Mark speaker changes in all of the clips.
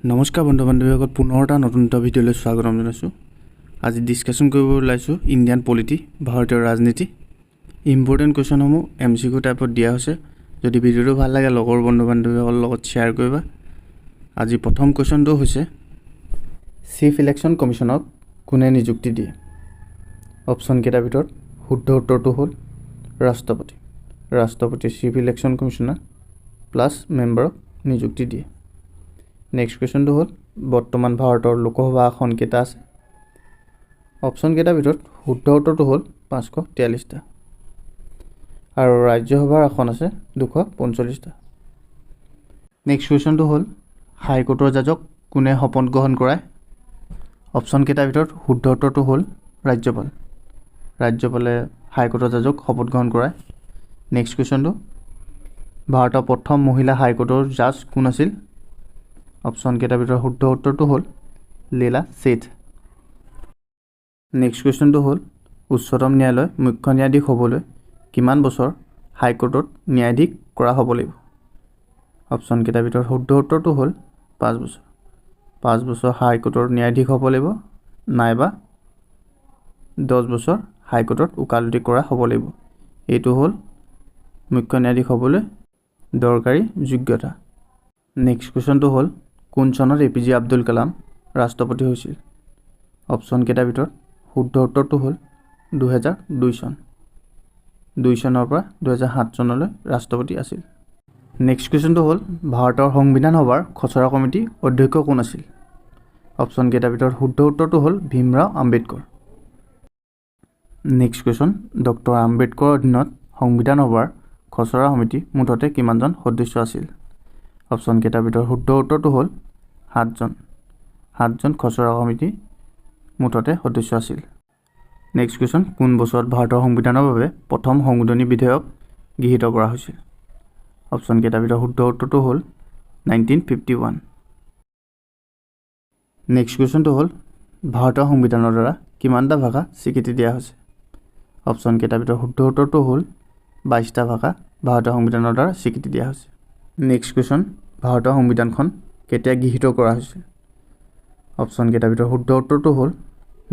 Speaker 1: নমস্কাৰ বন্ধু বান্ধৱীসকল, পুনৰ এটা নতুন ভিডিঅ'লৈ স্বাগতম জনাইছোঁ। আজি ডিছকাশ্যন কৰিব ওলাইছোঁ ইণ্ডিয়ান পলিটি, ভাৰতীয় ৰাজনীতি। ইম্পৰ্টেণ্ট কুৱেশ্যনসমূহ MCQ টাইপত দিয়া হৈছে। যদি ভিডিঅ'টো ভাল লাগে লগৰ বন্ধু বান্ধৱীসকলৰ লগত শ্বেয়াৰ কৰিবা। আজি প্ৰথম কুৱেশ্যনটো হৈছে চিফ ইলেকশ্যন কমিশ্যনক কোনে নিযুক্তি দিয়ে? অপশ্যন কেইটাৰ ভিতৰত শুদ্ধ উত্তৰটো হ'ল ৰাষ্ট্ৰপতি। ৰাষ্ট্ৰপতিয়ে চিফ ইলেকশ্যন কমিশ্যনাৰ প্লাছ মেম্বাৰক নিযুক্তি দিয়ে। নেক্সট কুৱেশ্যনটো হ'ল বৰ্তমান ভাৰতৰ লোকসভা আসন কেইটা আছে? অপশ্যন কেইটাৰ ভিতৰত শুদ্ধ উত্তৰটো হ'ল 543টা আৰু ৰাজ্যসভাৰ আসন আছে 245টা। নেক্সট কুৱেশ্যনটো হ'ল হাইকোৰ্টৰ জাজক কোনে শপত গ্ৰহণ কৰায়? অপশ্যন কেইটাৰ ভিতৰত শুদ্ধ উত্তৰটো হ'ল ৰাজ্যপাল। ৰাজ্যপালে হাইকোৰ্টৰ জাজক শপত গ্ৰহণ কৰায়। নেক্সট কুৱেশ্যনটো ভাৰতৰ প্ৰথম মহিলা হাইকোৰ্টৰ জাজ কোন আছিল? অপশ্যন কেইটাৰ ভিতৰত শুদ্ধ উত্তৰটো হ'ল লীলা ছেঠ। নেক্সট কুৱেশ্যনটো হ'ল উচ্চতম ন্যায়ালয় মুখ্য ন্যায়াধীশ হ'বলৈ কিমান বছৰ হাইকোৰ্টত ন্যায়াধীশ কৰা হ'ব লাগিব? অপশ্যন কেইটাৰ ভিতৰত শুদ্ধ উত্তৰটো হ'ল 5 বছৰ। 5 বছৰ হাইকোৰ্টৰ ন্যায়াধীশ হ'ব লাগিব, নাইবা 10 বছৰ হাইকোৰ্টত ওকালতি কৰা হ'ব লাগিব। এইটো হ'ল মুখ্য ন্যায়াধীশ হ'বলৈ দৰকাৰী যোগ্যতা। নেক্সট কুৱেশ্যনটো হ'ল কোন চনত APJ আব্দুল কালাম ৰাষ্ট্ৰপতি হৈছিল? অপশ্যন কেইটাৰ ভিতৰত শুদ্ধ উত্তৰটো হ'ল 2002 চন। 2 চনৰ পৰা 2007 চনলৈ ৰাষ্ট্ৰপতি আছিল। নেক্সট কুৱেশ্যনটো হ'ল ভাৰতৰ সংবিধান সভাৰ খচৰা কমিটি অধ্যক্ষ কোন আছিল? অপশ্যন কেইটাৰ ভিতৰত শুদ্ধ উত্তৰটো হ'ল Bhimrao Ambedkar. Next question doctor আম্বেদকৰৰ অধীনত সংবিধান সভাৰ খচৰা সমিতি মুঠতে কিমানজন সদস্য আছিল? অপশ্যন কেইটাৰ ভিতৰত শুদ্ধ উত্তৰটো হ'ল 7জন। 7জন খচৰা সমিতি মুঠতে সদস্য আছিল। নেক্সট কুৱেশ্যন কোন বছৰত ভাৰতৰ সংবিধানৰ বাবে প্ৰথম সংশোধনী বিধেয়ক গৃহীত কৰা হৈছিল? অপশ্যন কেইটাৰ ভিতৰত শুদ্ধ উত্তৰটো হ'ল 1951। নেক্সট কুৱেশ্যনটো হ'ল ভাৰতৰ সংবিধানৰ দ্বাৰা কিমানটা ভাষা স্বীকৃতি দিয়া হৈছে? অপশ্যন কেইটাৰ ভিতৰত শুদ্ধ উত্তৰটো হ'ল 22টা ভাষা ভাৰতীয় সংবিধানৰ দ্বাৰা স্বীকৃতি দিয়া হৈছে। নেক্সট কুৱেশ্যন ভাৰতৰ সংবিধানখন কেতিয়া গৃহীত কৰা হৈছিল? অপশ্যন কেইটাৰ ভিতৰত শুদ্ধ উত্তৰটো হ'ল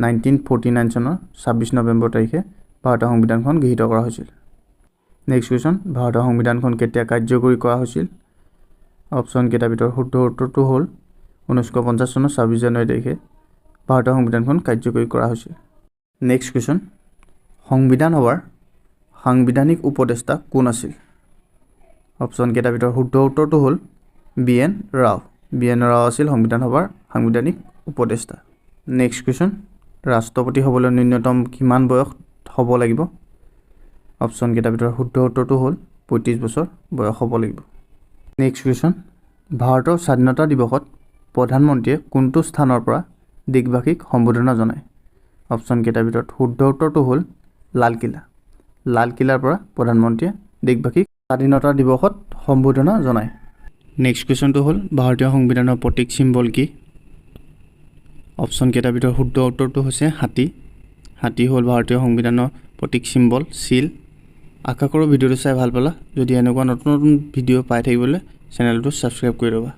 Speaker 1: 1949 চনৰ 26 নৱেম্বৰ তাৰিখে ভাৰতৰ সংবিধানখন গৃহীত কৰা হৈছিল। নেক্সট কুৱেশ্যন ভাৰতৰ সংবিধানখন কেতিয়া কাৰ্যকৰী কৰা হৈছিল? অপশ্যন কেইটাৰ ভিতৰত শুদ্ধ উত্তৰটো হ'ল 1950 চনৰ 26 জানুৱাৰী তাৰিখে ভাৰতৰ সংবিধানখন কাৰ্যকৰী কৰা হৈছিল। নেক্সট কুৱেশ্যন সংবিধান সভাৰ সাংবিধানিক উপদেষ্টা কোন আছিল? অপশ্যন কেইটাৰ ভিতৰত শুদ্ধ উত্তৰটো হ'ল BN ৰাও। BN ৰাও আছিল সংবিধান সভাৰ সাংবিধানিক উপদেষ্টা। নেক্সট কুৱেশ্যন ৰাষ্ট্ৰপতি হ'বলৈ ন্যূনতম কিমান বয়স হ'ব লাগিব? অপশ্যন কেইটাৰ ভিতৰত শুদ্ধ উত্তৰটো হ'ল 35 বছৰ বয়স হ'ব লাগিব। নেক্সট কুৱেশ্যন ভাৰতৰ স্বাধীনতা দিৱসত প্ৰধানমন্ত্ৰীয়ে কোনটো স্থানৰ পৰা দেশবাসীক সম্বোধনা জনায়? অপশ্যন কেইটাৰ ভিতৰত শুদ্ধ উত্তৰটো হ'ল লালকিল্লা। লালকিল্লাৰ পৰা প্ৰধানমন্ত্ৰীয়ে দেশবাসীক স্বাধীনতা দিৱসত সম্বোধনা জনায়। নেক্সট কুৱেশ্যনটো হ'ল ভাৰতীয় সংবিধানৰ প্ৰতীক চিম্বল কি? অপশ্যন কেইটাৰ ভিতৰত শুদ্ধ উত্তৰটো হৈছে হাতী। হাতী হ'ল ভাৰতীয় সংবিধানৰ প্ৰতীক চিম্বল, চিল। আশা কৰোঁ ভিডিঅ'টো চাই ভাল পালা। যদি এনেকুৱা নতুন নতুন ভিডিঅ' পাই থাকিবলৈ চেনেলটো ছাবস্ক্ৰাইব কৰি ল'বা।